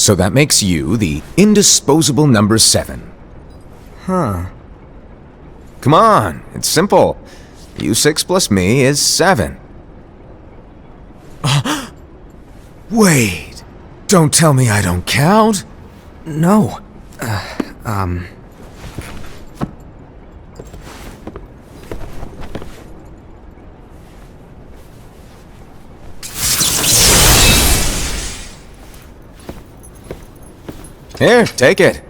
So that makes you the indisposable number 7. Huh. Come on, it's simple. You 6 plus me is 7. Wait, don't tell me I don't count. No. Here, take it.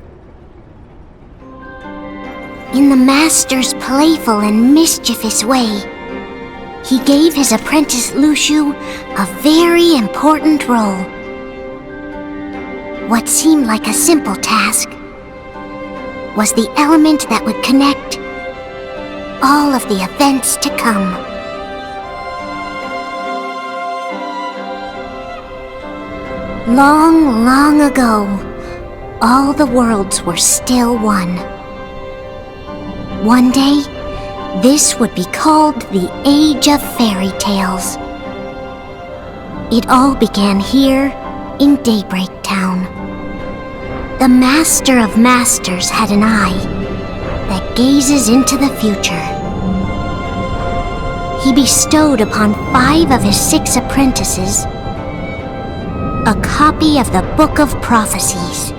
In the Master's playful and mischievous way, he gave his apprentice Luciu a very important role. What seemed like a simple task was the element that would connect all of the events to come. Long, long ago, all the worlds were still one. One day, this would be called the Age of Fairy Tales. It all began here in Daybreak Town. The Master of Masters had an eye that gazes into the future. He bestowed upon 5 of his 6 apprentices a copy of the Book of Prophecies,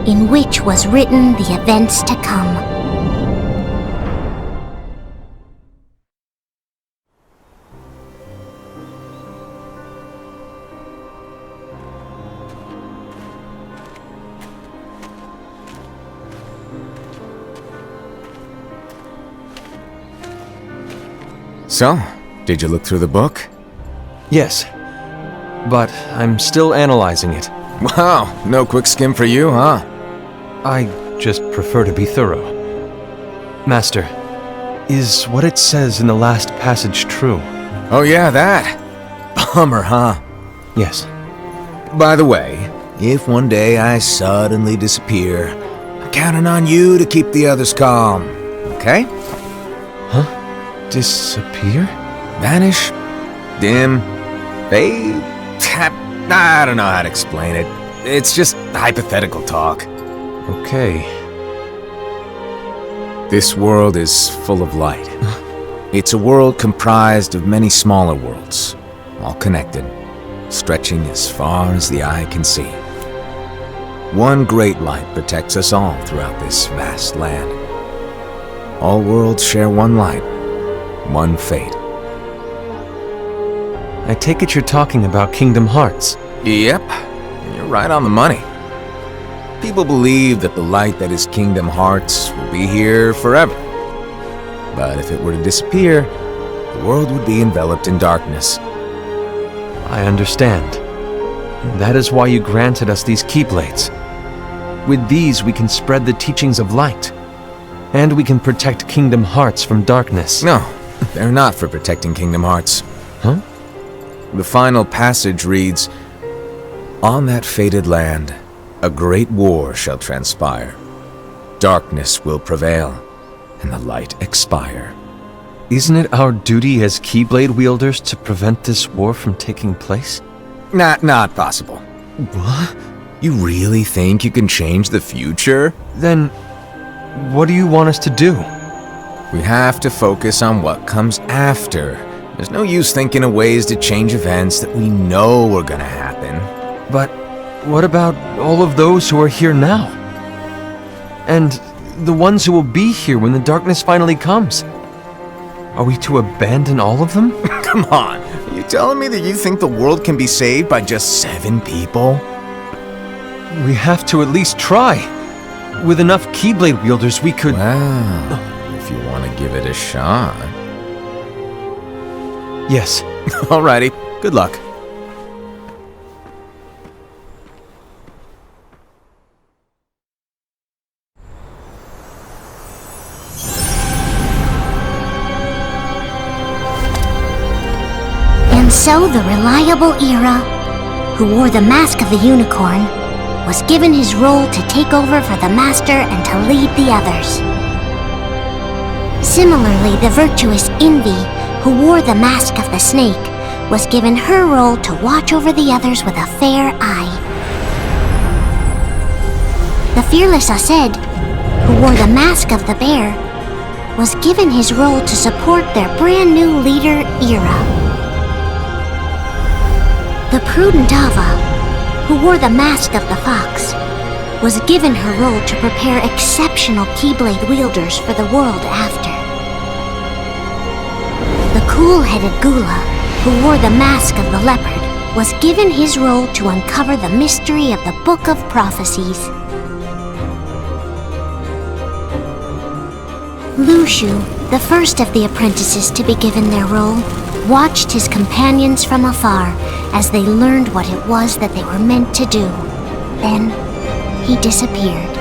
in which was written the events to come. So, did you look through the book? Yes. But I'm still analyzing it. Wow, no quick skim for you, huh? I just prefer to be thorough. Master, is what it says in the last passage true? Oh yeah, that. Bummer, huh? Yes. By the way, if one day I suddenly disappear, I'm counting on you to keep the others calm, okay? Huh? Disappear? Vanish? Dim? Fade? I don't know how to explain it. It's just hypothetical talk. Okay. This world is full of light. It's a world comprised of many smaller worlds, all connected, stretching as far as the eye can see. One great light protects us all throughout this vast land. All worlds share one light, one fate. I take it you're talking about Kingdom Hearts. Yep, you're right on the money. People believe that the light that is Kingdom Hearts will be here forever. But if it were to disappear, the world would be enveloped in darkness. I understand. That is why you granted us these Keyblades. With these we can spread the teachings of light. And we can protect Kingdom Hearts from darkness. No, they're not for protecting Kingdom Hearts. Huh? The final passage reads, "On that fated land, a great war shall transpire. Darkness will prevail, and the light expire." Isn't it our duty as Keyblade wielders to prevent this war from taking place? Not possible. What? You really think you can change the future? Then, what do you want us to do? We have to focus on what comes after. There's no use thinking of ways to change events that we know are gonna happen. But what about all of those who are here now? And the ones who will be here when the darkness finally comes? Are we to abandon all of them? Come on, are you telling me that you think the world can be saved by just 7 people? We have to at least try. With enough Keyblade wielders, we could... Well, if you want to give it a shot. Yes. Alrighty, good luck. And so the reliable Era, who wore the mask of the unicorn, was given his role to take over for the Master and to lead the others. Similarly, the virtuous Envy, who wore the mask of the snake, was given her role to watch over the others with a fair eye. The fearless Ased, who wore the mask of the bear, was given his role to support their brand new leader, Ira. The prudent Ava, who wore the mask of the fox, was given her role to prepare exceptional Keyblade wielders for the world after. The cool-headed Gula, who wore the mask of the leopard, was given his role to uncover the mystery of the Book of Prophecies. Lushu, the first of the apprentices to be given their role, watched his companions from afar as they learned what it was that they were meant to do. Then, he disappeared.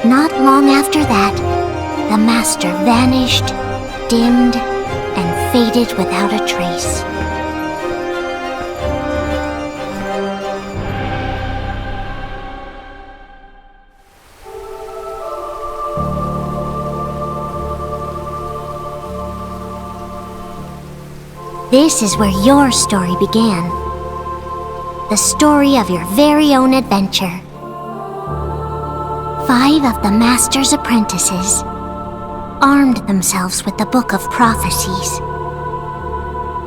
Not long after that, the master vanished, dimmed, and faded without a trace. This is where your story began. The story of your very own adventure. 5 of the Master's apprentices armed themselves with the Book of Prophecies.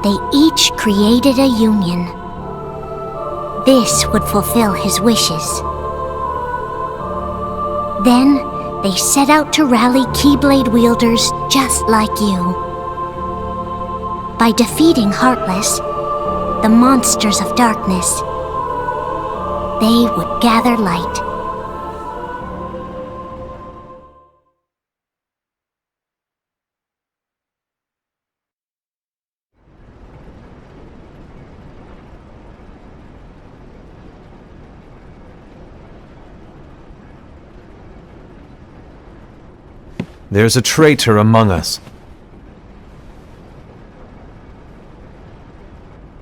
They each created a union. This would fulfill his wishes. Then, they set out to rally Keyblade wielders just like you. By defeating Heartless, the monsters of darkness, they would gather light. There's a traitor among us.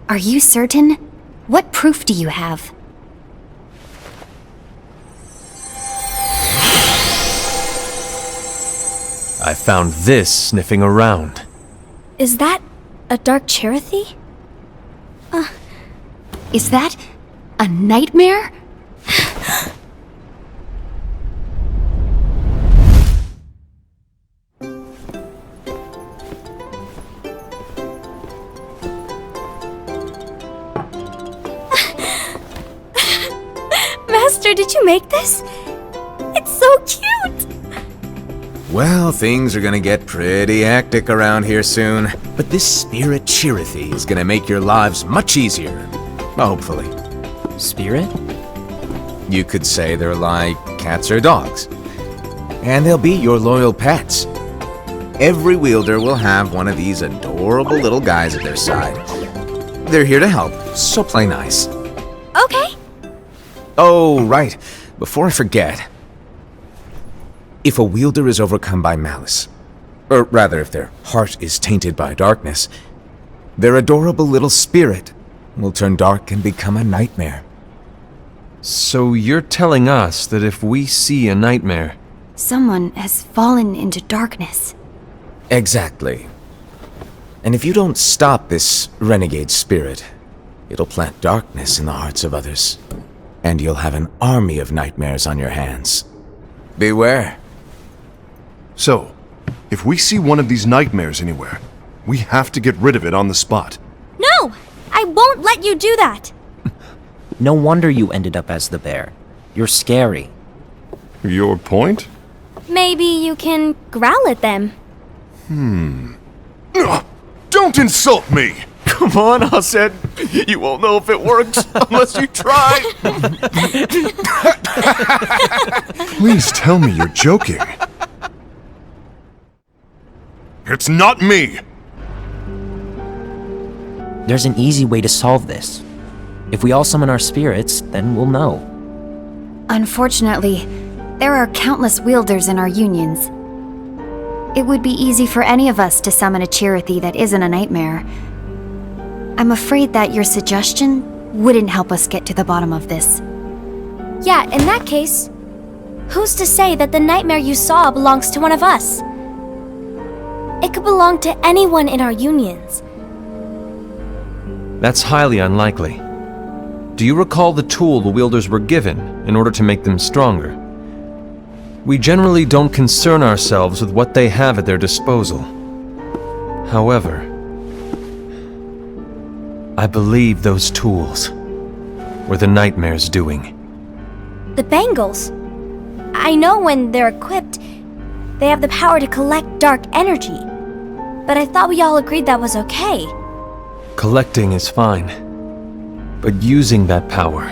Are you certain? What proof do you have? I found this sniffing around. Is that a dark Cherethy? Is that a nightmare? Master, did you make this? It's so cute! Well, things are gonna get pretty hectic around here soon. But this spirit Cherethy is gonna make your lives much easier. Hopefully. Spirit? You could say they're like cats or dogs. And they'll be your loyal pets. Every wielder will have one of these adorable little guys at their side. They're here to help, so play nice. Okay. Oh, right. Before I forget. If a wielder is overcome by malice, or rather if their heart is tainted by darkness, their adorable little spirit will turn dark and become a nightmare. So you're telling us that if we see a nightmare... Someone has fallen into darkness. Exactly. And if you don't stop this renegade spirit, it'll plant darkness in the hearts of others. And you'll have an army of nightmares on your hands. Beware. So, if we see one of these nightmares anywhere, we have to get rid of it on the spot. No! I won't let you do that! No wonder you ended up as the bear. You're scary. Your point? Maybe you can growl at them. Ugh, don't insult me! Come on, Ased. You won't know if it works unless you try. Please tell me you're joking. It's not me! There's an easy way to solve this. If we all summon our spirits, then we'll know. Unfortunately, there are countless wielders in our unions. It would be easy for any of us to summon a Cherethy that isn't a nightmare. I'm afraid that your suggestion wouldn't help us get to the bottom of this. Yeah, in that case, who's to say that the nightmare you saw belongs to one of us? It could belong to anyone in our unions. That's highly unlikely. do you recall the tool the wielders were given in order to make them stronger? We generally don't concern ourselves with what they have at their disposal. However, I believe those tools were the Nightmare's doing. The bangles. I know when they're equipped, they have the power to collect dark energy. But I thought we all agreed that was okay. Collecting is fine, but using that power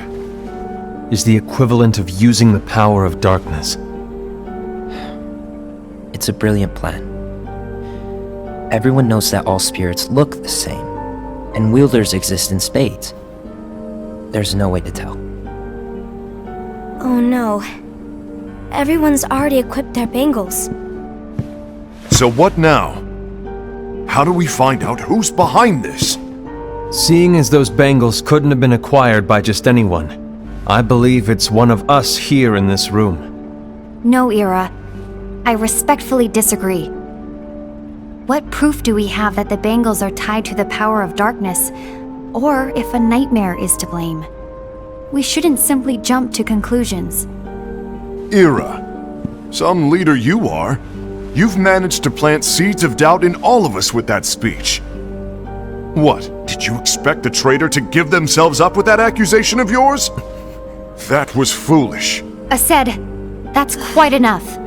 is the equivalent of using the power of darkness. It's a brilliant plan. Everyone knows that all spirits look the same, and wielders exist in spades. There's no way to tell. Oh no. Everyone's already equipped their bangles. So what now? How do we find out who's behind this? Seeing as those bangles couldn't have been acquired by just anyone, I believe it's one of us here in this room. No, Ira. I respectfully disagree. What proof do we have that the bangles are tied to the power of darkness, or if a nightmare is to blame? We shouldn't simply jump to conclusions. Ira, some leader you are. You've managed to plant seeds of doubt in all of us with that speech. What, did you expect the traitor to give themselves up with that accusation of yours? That was foolish. Aced, that's quite enough.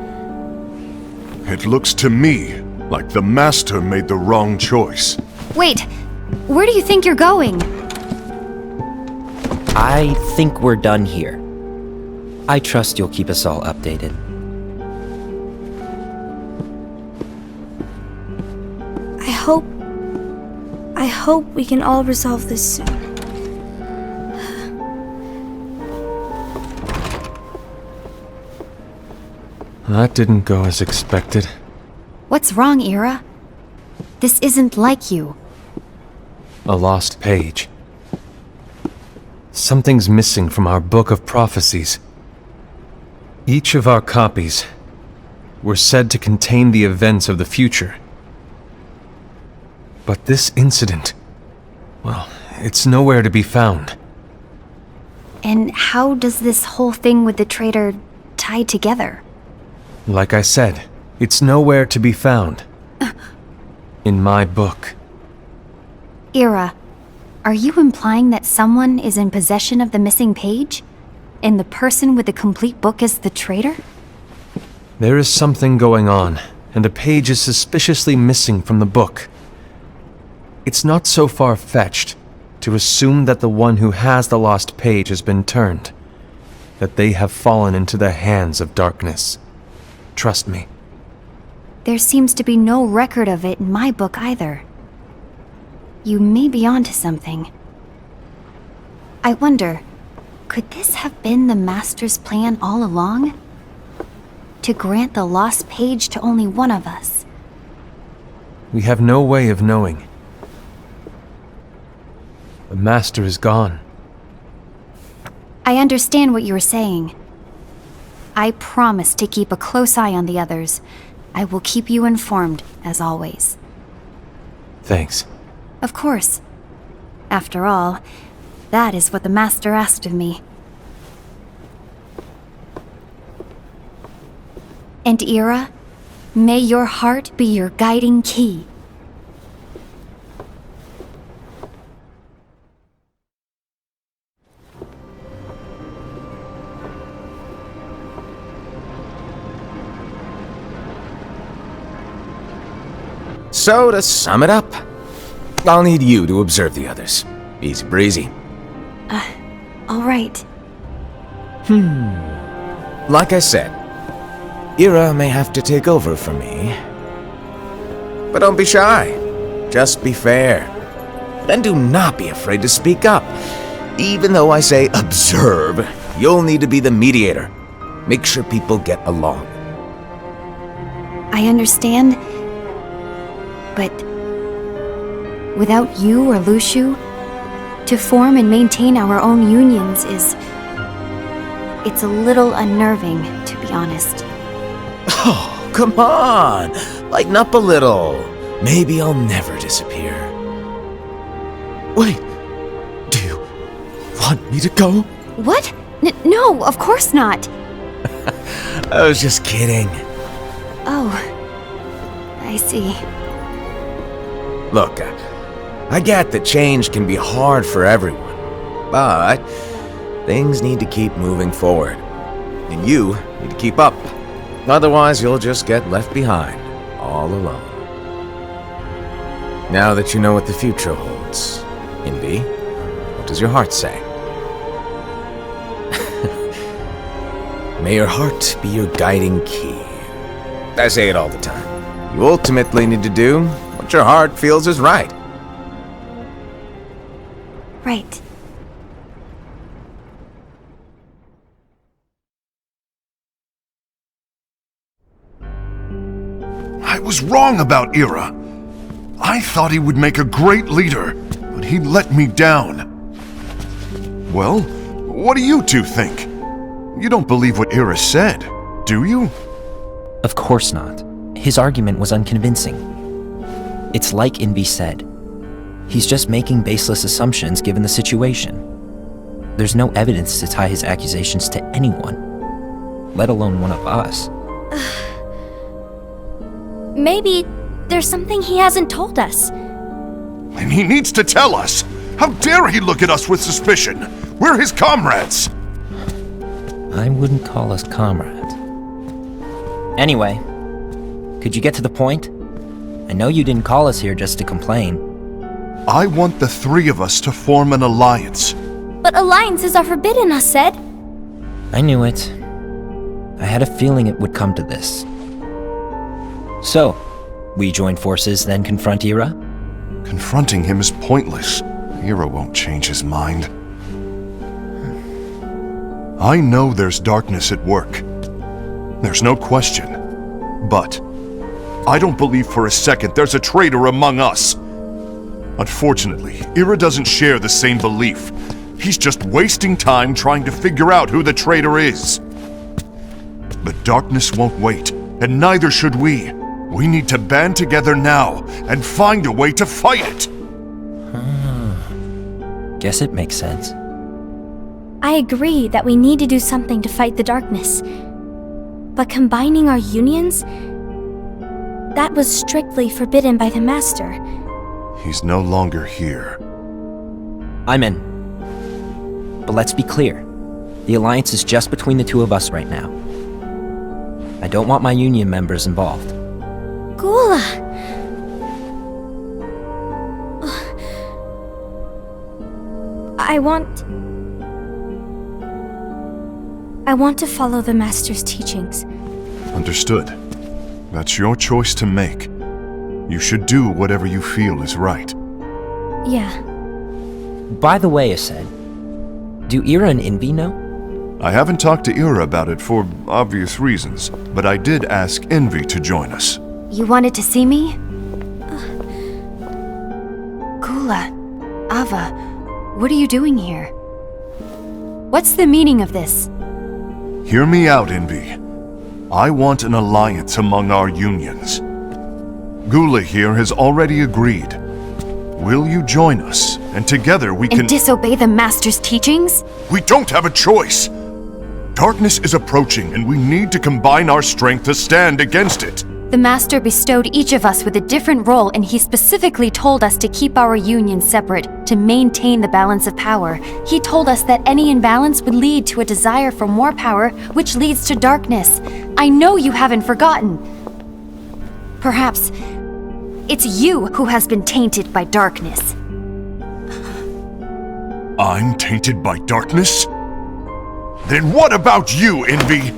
It looks to me like the Master made the wrong choice. Wait, where do you think you're going? I think we're done here. I trust you'll keep us all updated. I hope we can all resolve this soon. That didn't go as expected. What's wrong, Ira? This isn't like you. A lost page. Something's missing from our book of prophecies. Each of our copies were said to contain the events of the future. But this incident, well, it's nowhere to be found. And how does this whole thing with the traitor tie together? Like I said, it's nowhere to be found. In my book. Ira, are you implying that someone is in possession of the missing page? And the person with the complete book is the traitor? There is something going on, and a page is suspiciously missing from the book. It's not so far-fetched to assume that the one who has the lost page has been turned, that they have fallen into the hands of darkness. Trust me. There seems to be no record of it in my book either. You may be onto something. I wonder, could this have been the Master's plan all along? To grant the lost page to only one of us? We have no way of knowing. The Master is gone. I understand what you were saying. I promise to keep a close eye on the others. I will keep you informed, as always. Thanks. Of course. After all, that is what the Master asked of me. And Ira, may your heart be your guiding key. So, to sum it up, I'll need you to observe the others. Easy breezy. All right. Like I said, Ira may have to take over for me. But don't be shy. Just be fair. And do not be afraid to speak up. Even though I say observe, you'll need to be the mediator. Make sure people get along. I understand. But without you or Luciu, to form and maintain our own unions it's a little unnerving, to be honest. Oh, come on! Lighten up a little. Maybe I'll never disappear. Wait, do you want me to go? What? No, of course not. I was just kidding. Oh, I see. Look, I get that change can be hard for everyone, but things need to keep moving forward. And you need to keep up. Otherwise, you'll just get left behind, all alone. Now that you know what the future holds, Envy, what does your heart say? May your heart be your guiding key. I say it all the time. You ultimately need to do what your heart feels is right. Right. I was wrong about Ira. I thought he would make a great leader, but he let me down. Well, what do you two think? You don't believe what Ira said, do you? Of course not. His argument was unconvincing. It's like Envy said. He's just making baseless assumptions given the situation. There's no evidence to tie his accusations to anyone, let alone one of us. Maybe there's something he hasn't told us. And he needs to tell us! How dare he look at us with suspicion? We're his comrades! I wouldn't call us comrades. Anyway, could you get to the point? I know you didn't call us here just to complain. I want the three of us to form an alliance. But alliances are forbidden, us said. I knew it. I had a feeling it would come to this. So, we join forces, then confront Ira? Confronting him is pointless. Ira won't change his mind. I know there's darkness at work. There's no question. But I don't believe for a second there's a traitor among us. Unfortunately, Ira doesn't share the same belief. He's just wasting time trying to figure out who the traitor is. But darkness won't wait, and neither should we. We need to band together now and find a way to fight it. Guess it makes sense. I agree that we need to do something to fight the darkness. But combining our unions? That was strictly forbidden by the Master. He's no longer here. I'm in. But let's be clear. The alliance is just between the two of us right now. I don't want my union members involved. Gula! I want to follow the Master's teachings. Understood. That's your choice to make. You should do whatever you feel is right. Yeah. By the way, Ased, do Ira and Envy know? I haven't talked to Ira about it for obvious reasons, but I did ask Envy to join us. You wanted to see me? Gula, Ava, what are you doing here? What's the meaning of this? Hear me out, Envy. I want an alliance among our unions. Gula here has already agreed. Will you join us? And together we can— And disobey the Master's teachings? We don't have a choice! Darkness is approaching, and we need to combine our strength to stand against it. The Master bestowed each of us with a different role, and he specifically told us to keep our union separate, to maintain the balance of power. He told us that any imbalance would lead to a desire for more power, which leads to darkness. I know you haven't forgotten. Perhaps it's you who has been tainted by darkness. I'm tainted by darkness? Then what about you, Envy?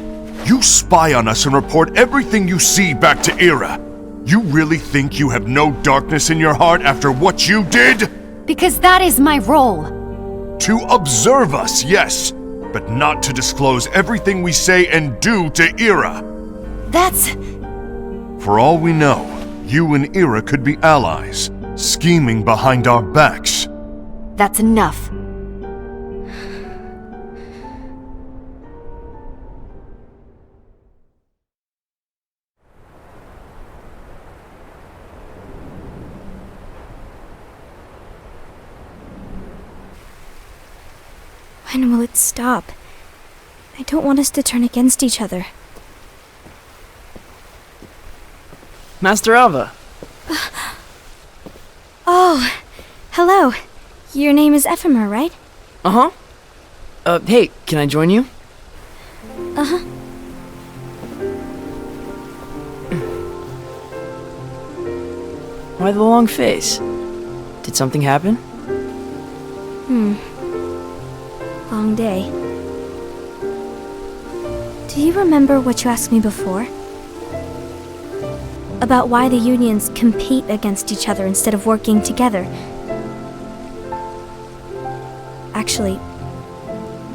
You spy on us and report everything you see back to Ira. You really think you have no darkness in your heart after what you did? Because that is my role. To observe us, yes, but not to disclose everything we say and do to Ira. That's... For all we know, you and Ira could be allies, scheming behind our backs. That's enough. When will it stop? I don't want us to turn against each other. Master Alva. Oh, hello. Your name is Ephemer, right? Uh-huh. Hey, can I join you? Uh-huh. Why the long face? Did something happen? Long day. Do you remember what you asked me before? About why the unions compete against each other instead of working together. Actually,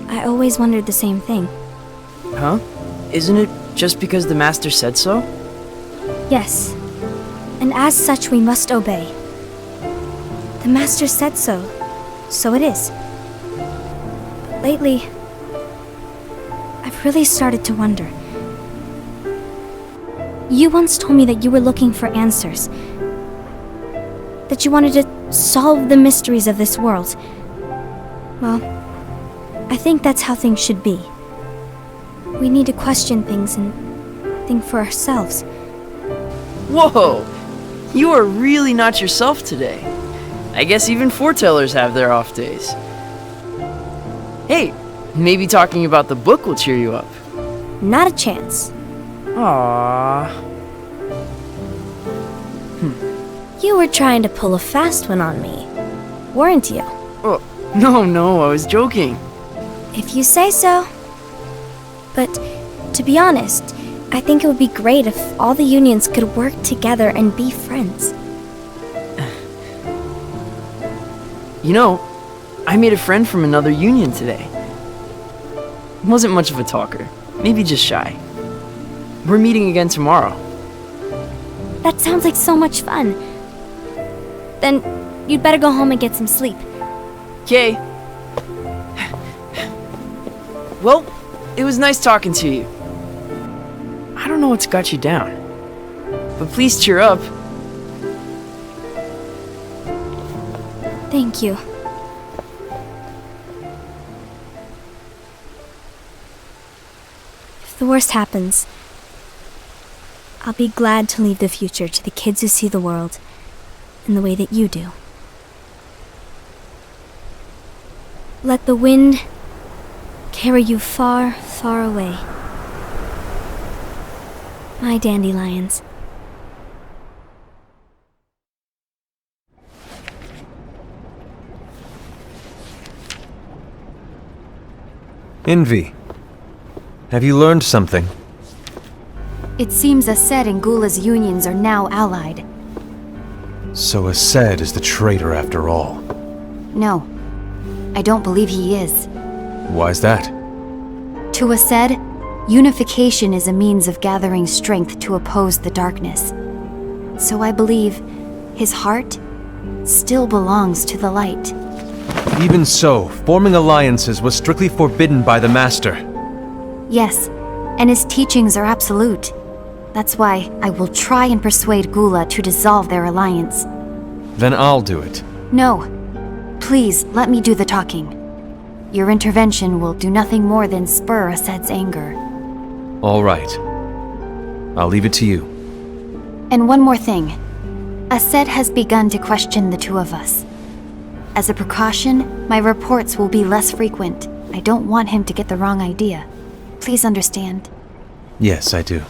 I always wondered the same thing. Huh? Isn't it just because the Master said so? Yes. And as such, we must obey. The Master said so, so it is. But lately, I've really started to wonder. You once told me that you were looking for answers. That you wanted to solve the mysteries of this world. Well, I think that's how things should be. We need to question things and think for ourselves. Whoa! You are really not yourself today. I guess even foretellers have their off days. Hey, maybe talking about the book will cheer you up. Not a chance. Aww. You were trying to pull a fast one on me, weren't you? Oh, no, I was joking. If you say so. But, to be honest, I think it would be great if all the unions could work together and be friends. You know, I made a friend from another union today. Wasn't much of a talker, maybe just shy. We're meeting again tomorrow. That sounds like so much fun. Then, you'd better go home and get some sleep. Okay. Well, it was nice talking to you. I don't know what's got you down, but please cheer up. Thank you. If the worst happens, I'll be glad to leave the future to the kids who see the world in the way that you do. Let the wind carry you far, far away. My dandelions. Envy. Have you learned something? It seems Ased and Gula's unions are now allied. So Ased is the traitor after all. No, I don't believe he is. Why's that? To Ased, unification is a means of gathering strength to oppose the darkness. So I believe his heart still belongs to the light. Even so, forming alliances was strictly forbidden by the Master. Yes, and his teachings are absolute. That's why I will try and persuade Gula to dissolve their alliance. Then I'll do it. No. Please, let me do the talking. Your intervention will do nothing more than spur Ased's anger. All right. I'll leave it to you. And one more thing. Ased has begun to question the two of us. As a precaution, my reports will be less frequent. I don't want him to get the wrong idea. Please understand. Yes, I do.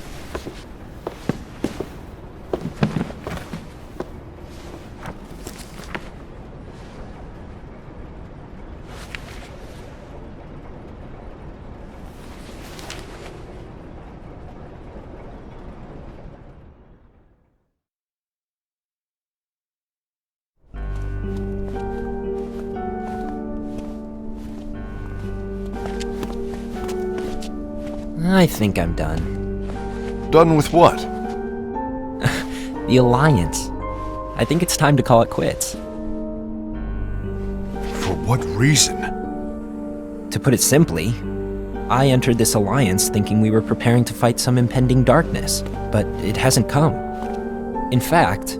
I think I'm done. Done with what? The Alliance. I think it's time to call it quits. For what reason? To put it simply, I entered this alliance thinking we were preparing to fight some impending darkness, but it hasn't come. In fact,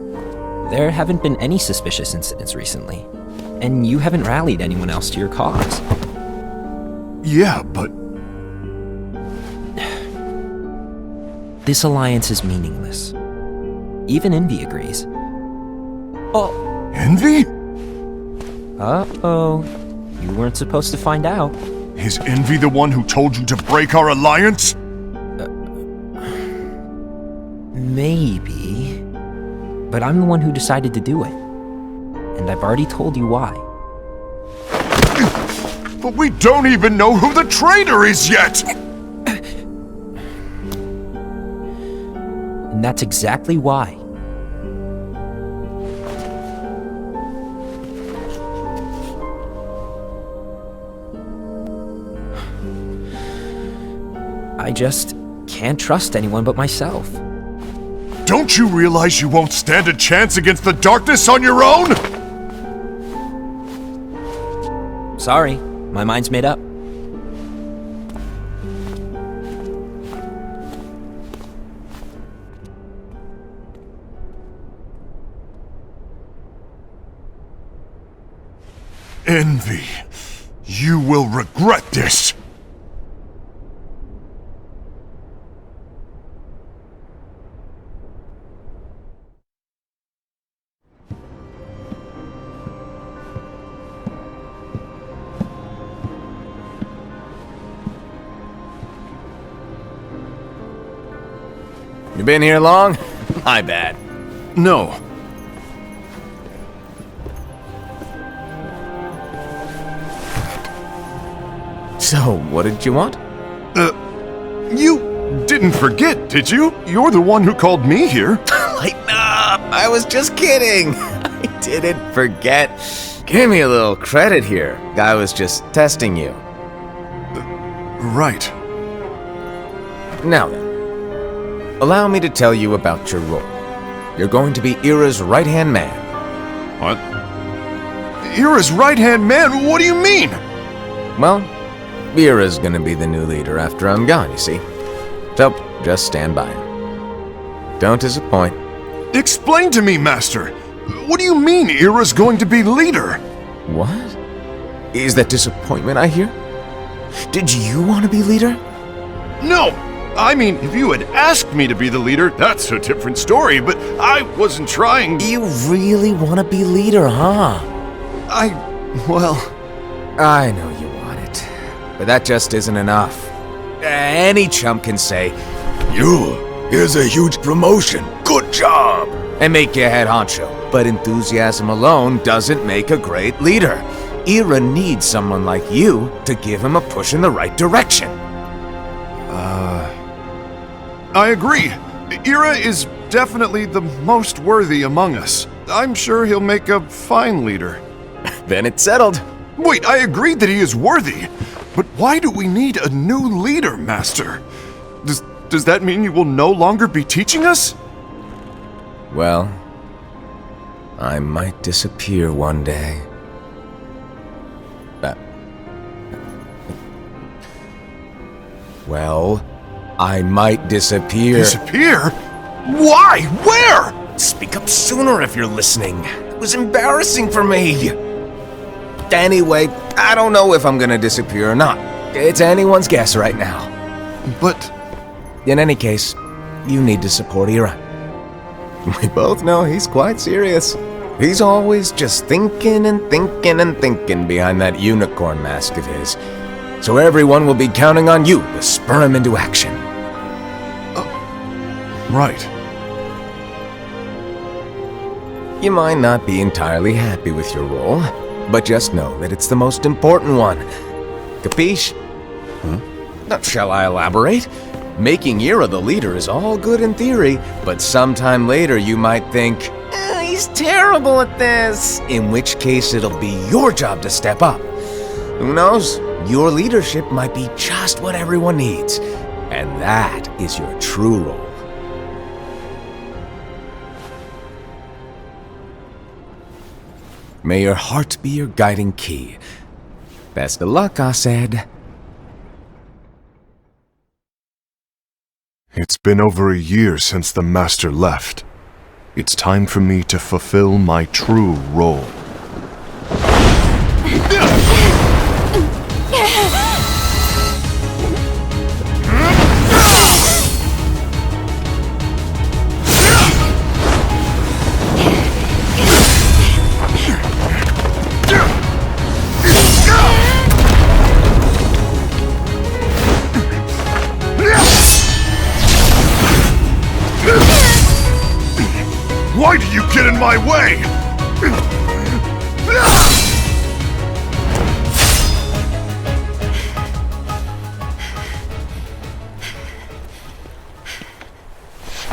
there haven't been any suspicious incidents recently, and you haven't rallied anyone else to your cause. Yeah, but This alliance is meaningless. Even Envy agrees. Oh. Envy? Uh-oh. You weren't supposed to find out. Is Envy the one who told you to break our alliance? Maybe. But I'm the one who decided to do it. And I've already told you why. But we don't even know who the traitor is yet! And that's exactly why. I just can't trust anyone but myself. Don't you realize you won't stand a chance against the darkness on your own? Sorry, my mind's made up. Envy, you will regret this. You been here long? My bad. No. So, what did you want? You didn't forget, did you? You're the one who called me here. Lighten up! I was just kidding! I didn't forget. Give me a little credit here. I was just testing you. Right. Now then, allow me to tell you about your role. You're going to be Ira's right-hand man. What? Ira's right-hand man? What do you mean? Well, Ira's gonna be the new leader after I'm gone, you see. So, just stand by him. Don't disappoint. Explain to me, Master. What do you mean Ira's going to be leader? What? Is that disappointment I hear? Did you want to be leader? No! I mean, if you had asked me to be the leader, that's a different story, but I wasn't trying. You really want to be leader, huh? Well... I know you want it, but that just isn't enough. Any chump can say, here's a huge promotion, good job, and make you head honcho. But enthusiasm alone doesn't make a great leader. Ira needs someone like you to give him a push in the right direction. I agree. Ira is definitely the most worthy among us. I'm sure he'll make a fine leader. Then it's settled. Wait, I agreed that he is worthy. But why do we need a new leader, Master? Does that mean you will no longer be teaching us? Well, I might disappear one day. Well, I might disappear. Disappear? Why? Where? Speak up sooner if you're listening. It was embarrassing for me. Anyway, I don't know if I'm gonna disappear or not. It's anyone's guess right now. But... In any case, you need to support Ira. We both know he's quite serious. He's always just thinking and thinking and thinking behind that unicorn mask of his. So everyone will be counting on you to spur him into action. Right. You might not be entirely happy with your role, but just know that it's the most important one. Capiche? Now, shall I elaborate? Making Ira the leader is all good in theory, but sometime later you might think, he's terrible at this, in which case it'll be your job to step up. Who knows? Your leadership might be just what everyone needs, and that is your true role. May your heart be your guiding key. Best of luck, Asaid. It's been over a year since the Master left. It's time for me to fulfill my true role. my way!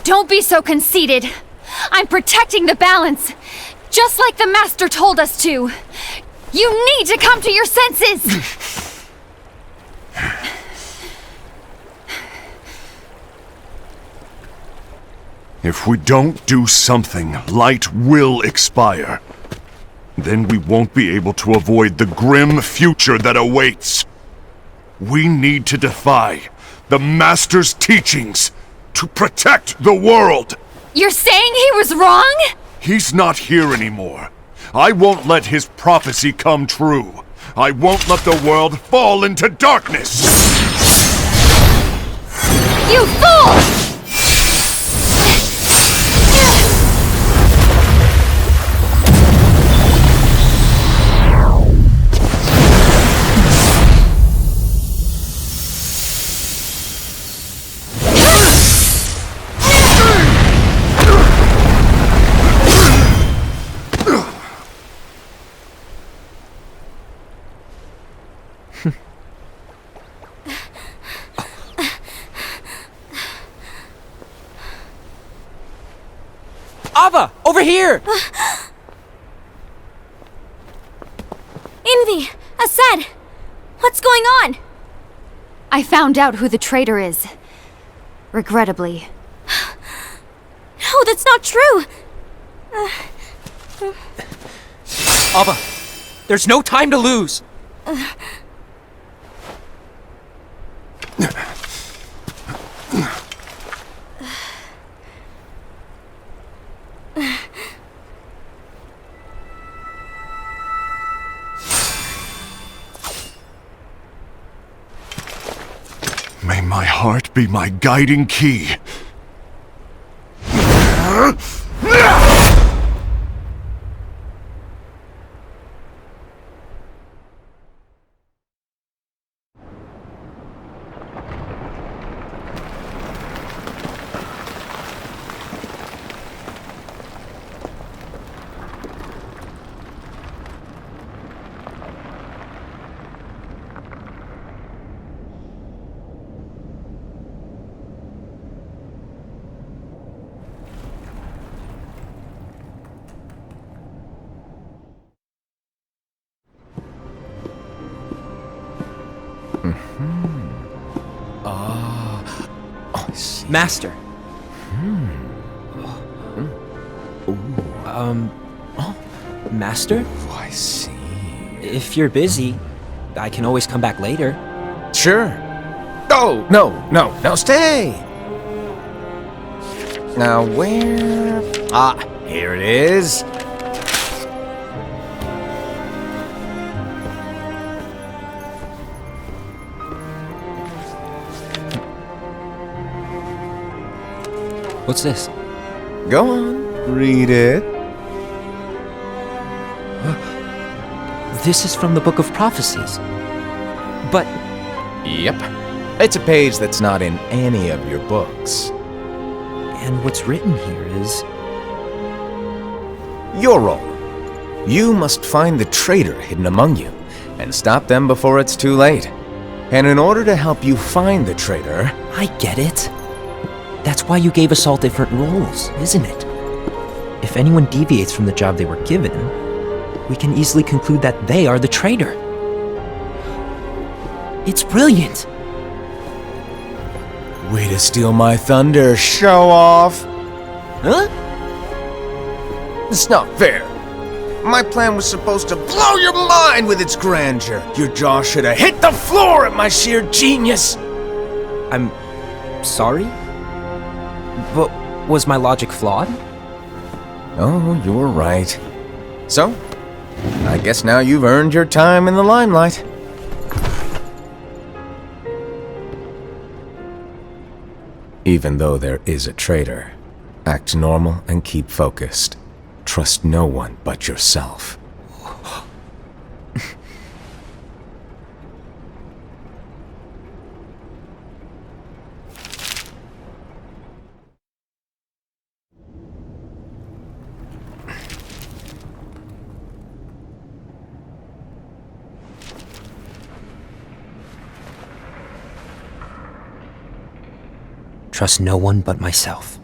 Don't be so conceited. I'm protecting the balance, just like the Master told us to. You need to come to your senses! If we don't do something, light will expire. Then we won't be able to avoid the grim future that awaits. We need to defy the Master's teachings to protect the world! You're saying he was wrong? He's not here anymore. I won't let his prophecy come true. I won't let the world fall into darkness! You fool! Ava! Over here! Envy! Asad! What's going on? I found out who the traitor is. Regrettably. No, that's not true! Ava! There's no time to lose! May my heart be my guiding key. Master. Master? Oh, I see. If you're busy, I can always come back later. Sure. Oh, no, stay! Now where... Ah, here it is. What's this? Go on, read it. This is from the Book of Prophecies. But Yep. It's a page that's not in any of your books. and what's written here is... Your role. You must find the traitor hidden among you, and stop them before it's too late. And in order to help you find the traitor... I get it. That's why you gave us all different roles, isn't it? If anyone deviates from the job they were given, we can easily conclude that they are the traitor. It's brilliant! Way to steal my thunder, show off! Huh? It's not fair. My plan was supposed to blow your mind with its grandeur. Your jaw should have hit the floor at my sheer genius! I'm... sorry? But was my logic flawed? Oh, you're right. So, I guess now you've earned your time in the limelight. Even though there is a traitor, act normal and keep focused. Trust no one but yourself. Trust no one but myself.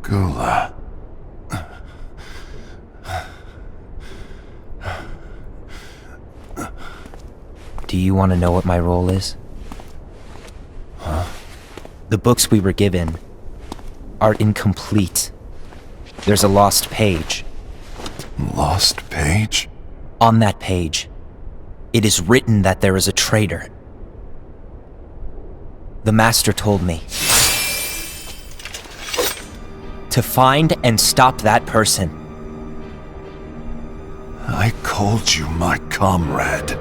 Gula. Do you want to know what my role is? Huh? The books we were given are incomplete. There's a lost page. Lost page? On that page, it is written that there is a traitor. The Master told me to find and stop that person. I called you my comrade.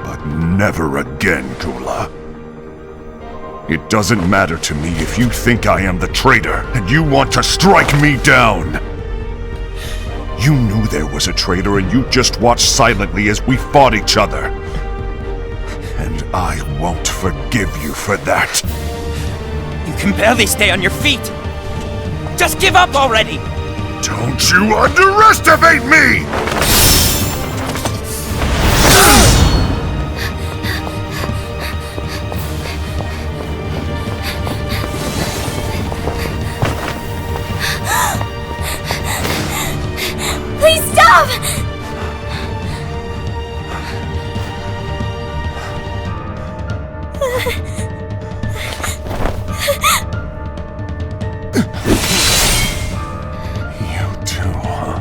But never again, Gula. It doesn't matter to me if you think I am the traitor and you want to strike me down. You knew there was a traitor and you just watched silently as we fought each other. And I won't forgive you for that. You can barely stay on your feet! Just give up already! Don't you underestimate me! Please stop! You too, huh?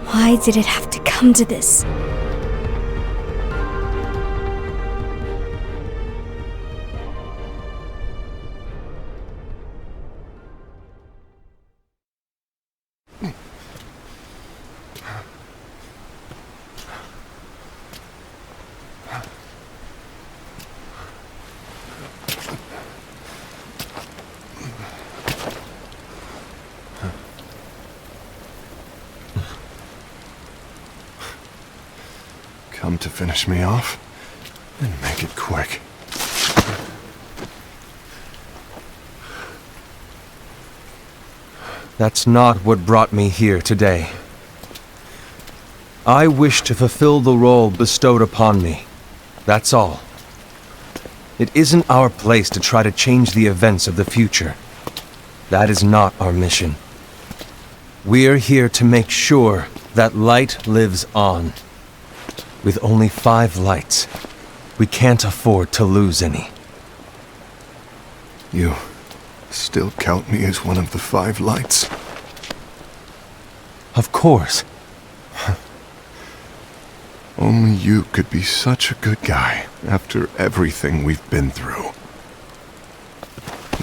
Why did it have to come to this? Come to finish me off? And make it quick. That's not what brought me here today. I wish to fulfill the role bestowed upon me. That's all. It isn't our place to try to change the events of the future. That is not our mission. We're here to make sure that light lives on. With only 5 lights, we can't afford to lose any. You still count me as one of the 5 lights? Of course. Only you could be such a good guy after everything we've been through.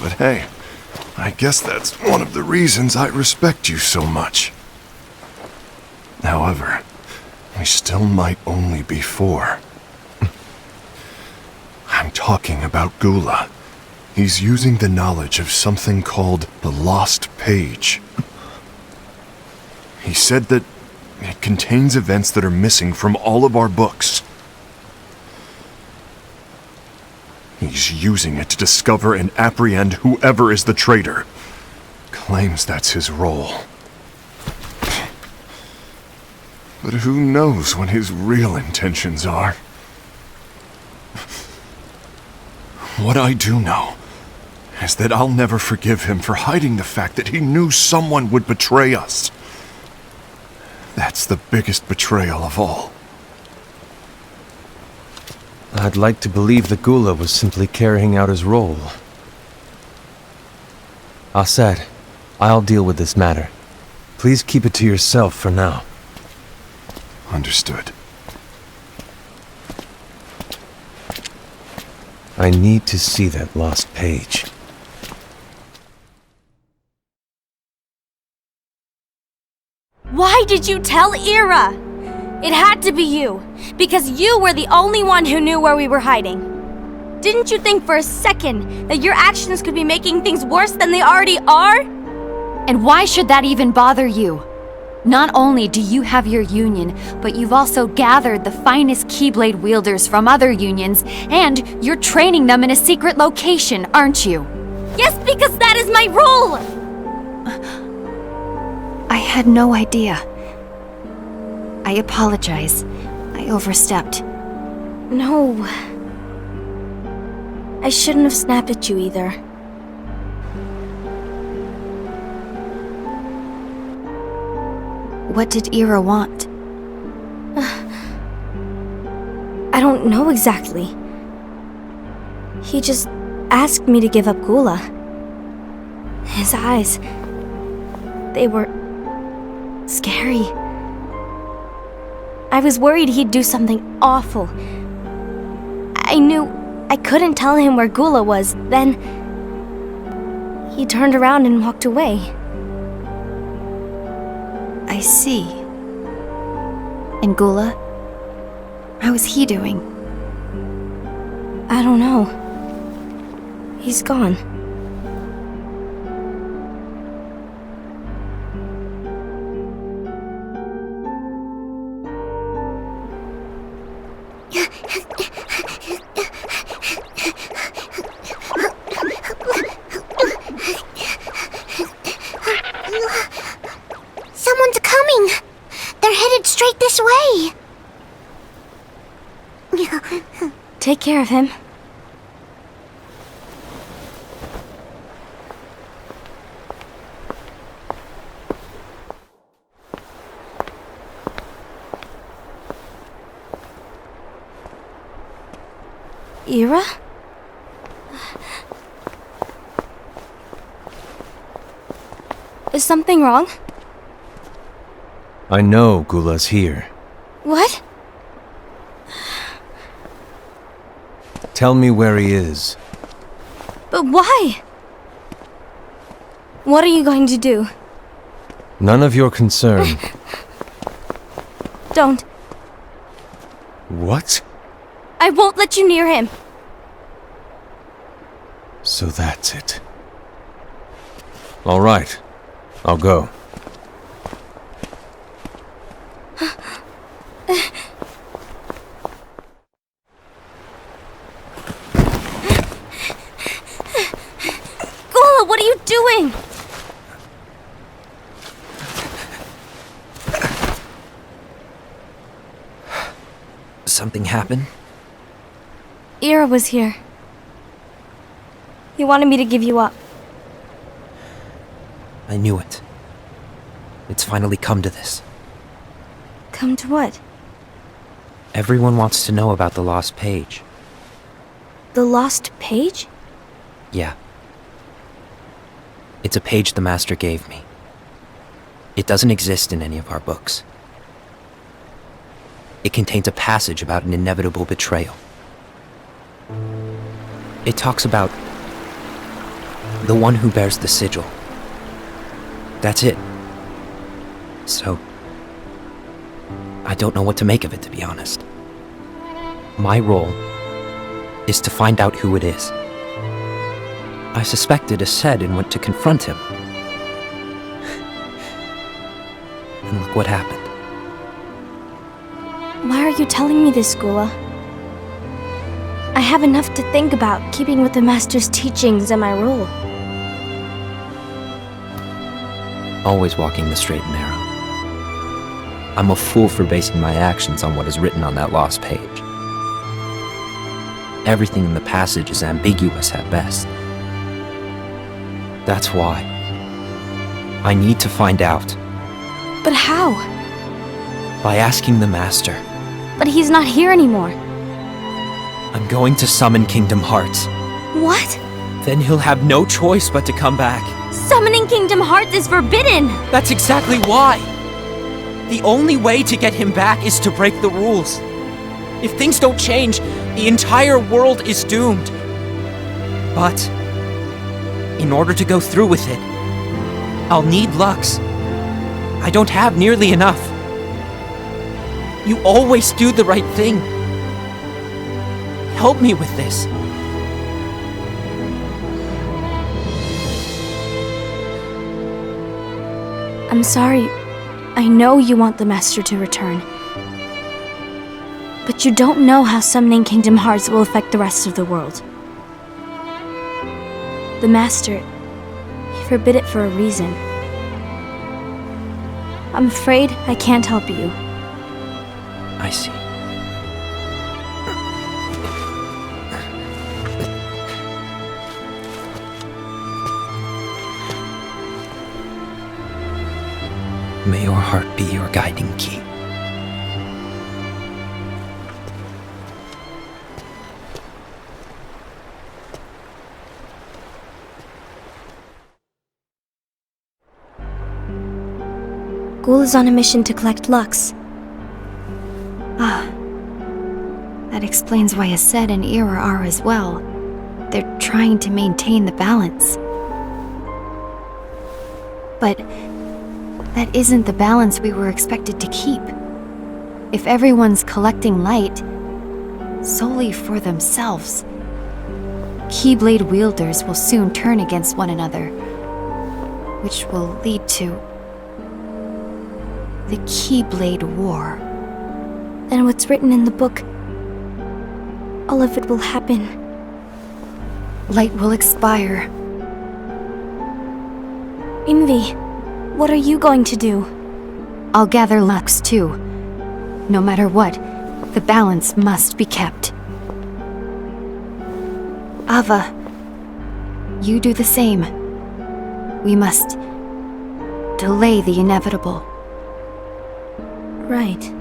But hey, I guess that's one of the reasons I respect you so much. However, we still might only be 4. I'm talking about Gula. He's using the knowledge of something called the Lost Page. He said that it contains events that are missing from all of our books. He's using it to discover and apprehend whoever is the traitor. Claims that's his role. But who knows what his real intentions are? What I do know is that I'll never forgive him for hiding the fact that he knew someone would betray us. That's the biggest betrayal of all. I'd like to believe that Gula was simply carrying out his role. Aset, I'll deal with this matter. Please keep it to yourself for now. Understood. I need to see that lost page. Why did you tell Ira? It had to be you, because you were the only one who knew where we were hiding. Didn't you think for a second that your actions could be making things worse than they already are? And why should that even bother you? Not only do you have your union, but you've also gathered the finest Keyblade wielders from other unions, and you're training them in a secret location, aren't you? Yes, because that is my role! I had no idea. I apologize. I overstepped. No. I shouldn't have snapped at you either. What did Ira want? I don't know exactly. He just asked me to give up Gula. His eyes, they were scary. I was worried he'd do something awful. I knew I couldn't tell him where Gula was. Then he turned around and walked away. I see. And Gula? How is he doing? I don't know. He's gone. Someone's coming! They're headed straight this way! Take care of him. Ira? Is something wrong? I know Gula's here. What? Tell me where he is. But why? What are you going to do? None of your concern. Don't. What? I won't let you near him. So that's it. All right. I'll go. Gula, what are you doing? Something happened? Ira was here. He wanted me to give you up. I knew it. It's finally come to this. Come to what? Everyone wants to know about the lost page. The lost page? Yeah. It's a page the Master gave me. It doesn't exist in any of our books. It contains a passage about an inevitable betrayal. It talks about the one who bears the sigil. That's it. So, I don't know what to make of it, to be honest. My role is to find out who it is. I suspected Ased and went to confront him. And look what happened. Why are you telling me this, Gula? I have enough to think about, keeping with the Master's teachings and my role. Always walking the straight and narrow. I'm a fool for basing my actions on what is written on that lost page. Everything in the passage is ambiguous at best. That's why I need to find out. But how? By asking the Master. But he's not here anymore. I'm going to summon Kingdom Hearts. What? Then he'll have no choice but to come back. Summoning Kingdom Hearts is forbidden! That's exactly why! The only way to get him back is to break the rules. If things don't change, the entire world is doomed. But in order to go through with it, I'll need Lux. I don't have nearly enough. You always do the right thing. Help me with this. I'm sorry. I know you want the Master to return. But you don't know how summoning Kingdom Hearts will affect the rest of the world. The Master, he forbid it for a reason. I'm afraid I can't help you. I see. May your heart be your guiding key. Ghoul is on a mission to collect Lux. That explains why Aced and Ira are as well. They're trying to maintain the balance. But that isn't the balance we were expected to keep. If everyone's collecting light solely for themselves, Keyblade wielders will soon turn against one another, which will lead to the Keyblade War. Then what's written in the book, all of it will happen. Light will expire. Envy, what are you going to do? I'll gather Lux too. No matter what, the balance must be kept. Ava, you do the same. We must delay the inevitable. Right.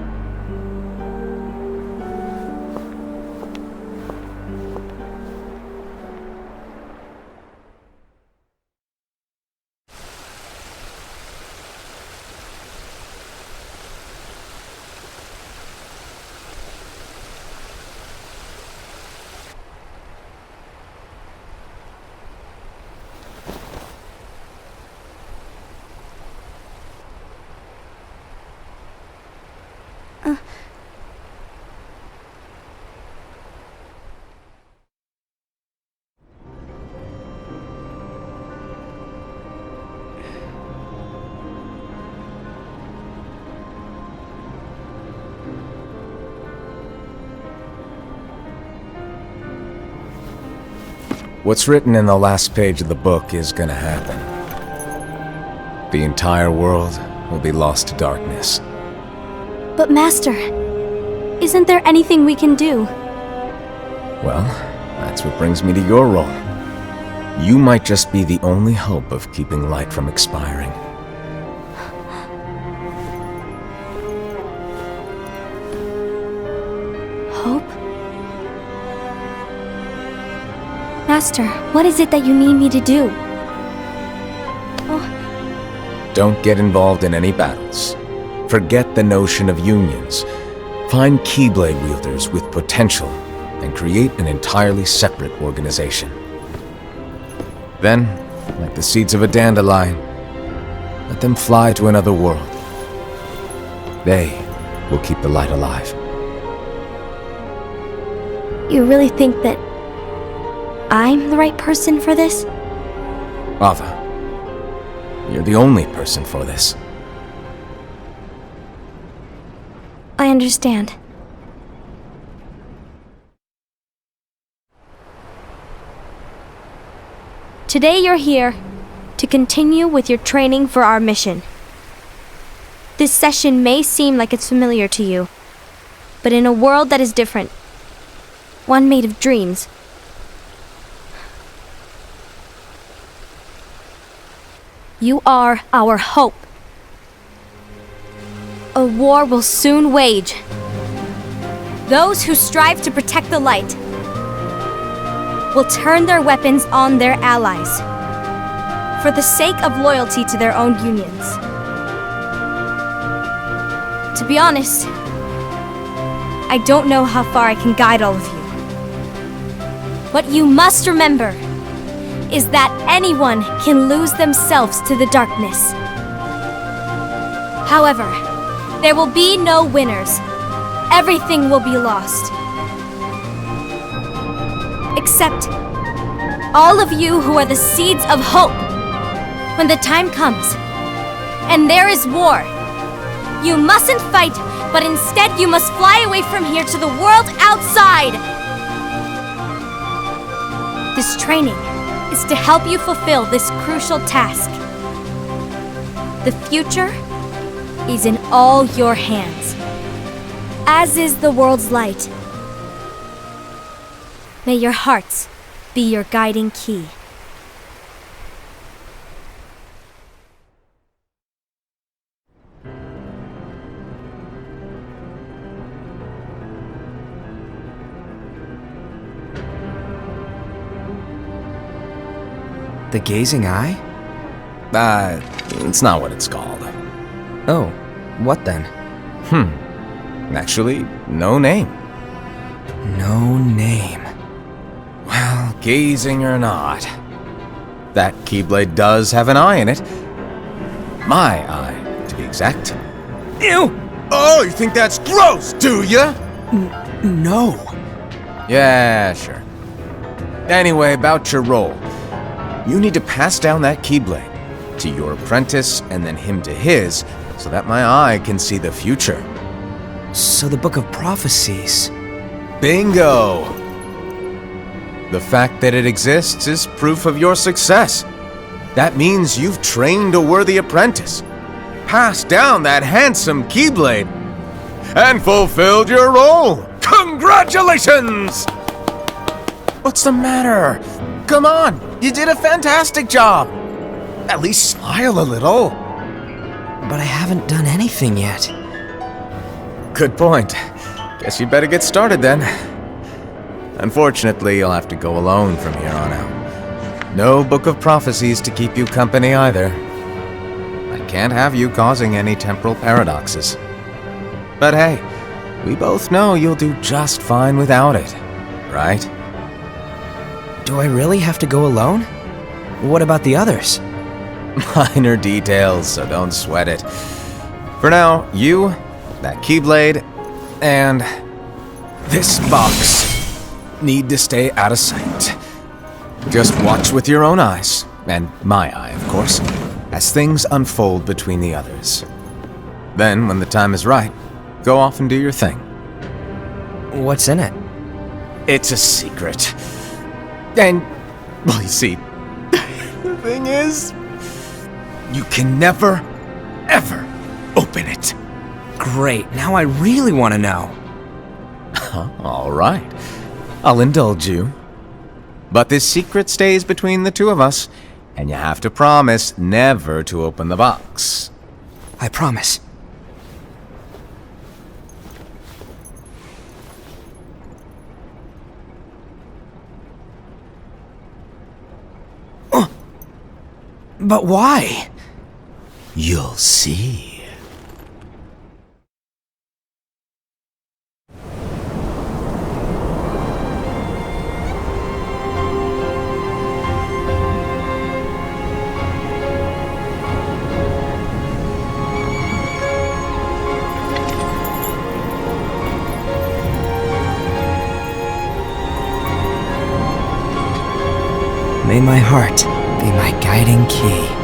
What's written in the last page of the book is gonna happen. The entire world will be lost to darkness. But Master, isn't there anything we can do? Well, that's what brings me to your role. You might just be the only hope of keeping light from expiring. Hope? Master, what is it that you need me to do? Don't get involved in any battles. Forget the notion of unions. Find Keyblade wielders with potential and create an entirely separate organization. Then, like the seeds of a dandelion, let them fly to another world. They will keep the light alive. You really think that I'm the right person for this? Ava, you're the only person for this. I understand. Today you're here to continue with your training for our mission. This session may seem like it's familiar to you, but in a world that is different, one made of dreams, you are our hope. A war will soon wage. Those who strive to protect the light will turn their weapons on their allies for the sake of loyalty to their own unions. To be honest, I don't know how far I can guide all of you. But you must remember, is that anyone can lose themselves to the darkness. However, there will be no winners. Everything will be lost. Except all of you who are the seeds of hope. When the time comes, and there is war, you mustn't fight, but instead you must fly away from here to the world outside. This training is to help you fulfill this crucial task. The future is in all your hands, as is the world's light. May your hearts be your guiding key. The gazing eye? It's not what it's called. Oh, what then? Actually, no name. No name. Well, gazing or not, that Keyblade does have an eye in it. My eye, to be exact. Ew! Oh, you think that's gross, do ya? No. Yeah, sure. Anyway, about your role. You need to pass down that Keyblade to your apprentice and then him to his, so that my eye can see the future. So the Book of Prophecies. Bingo! The fact that it exists is proof of your success. That means you've trained a worthy apprentice, passed down that handsome Keyblade, and fulfilled your role. Congratulations! What's the matter? Come on, you did a fantastic job. At least smile a little. But I haven't done anything yet. Good point. Guess you better get started then. Unfortunately, you'll have to go alone from here on out. No Book of Prophecies to keep you company either. I can't have you causing any temporal paradoxes. But hey, we both know you'll do just fine without it, right? Do I really have to go alone? What about the others? Minor details, so don't sweat it. For now, you, that Keyblade, and this box need to stay out of sight. Just watch with your own eyes, and my eye, of course, as things unfold between the others. Then, when the time is right, go off and do your thing. What's in it? It's a secret. And, well, you see, the thing is, you can never, ever open it. Great, now I really want to know. All right, I'll indulge you. But this secret stays between the two of us, and you have to promise never to open the box. I promise. But why? You'll see. May my heart be my guiding key.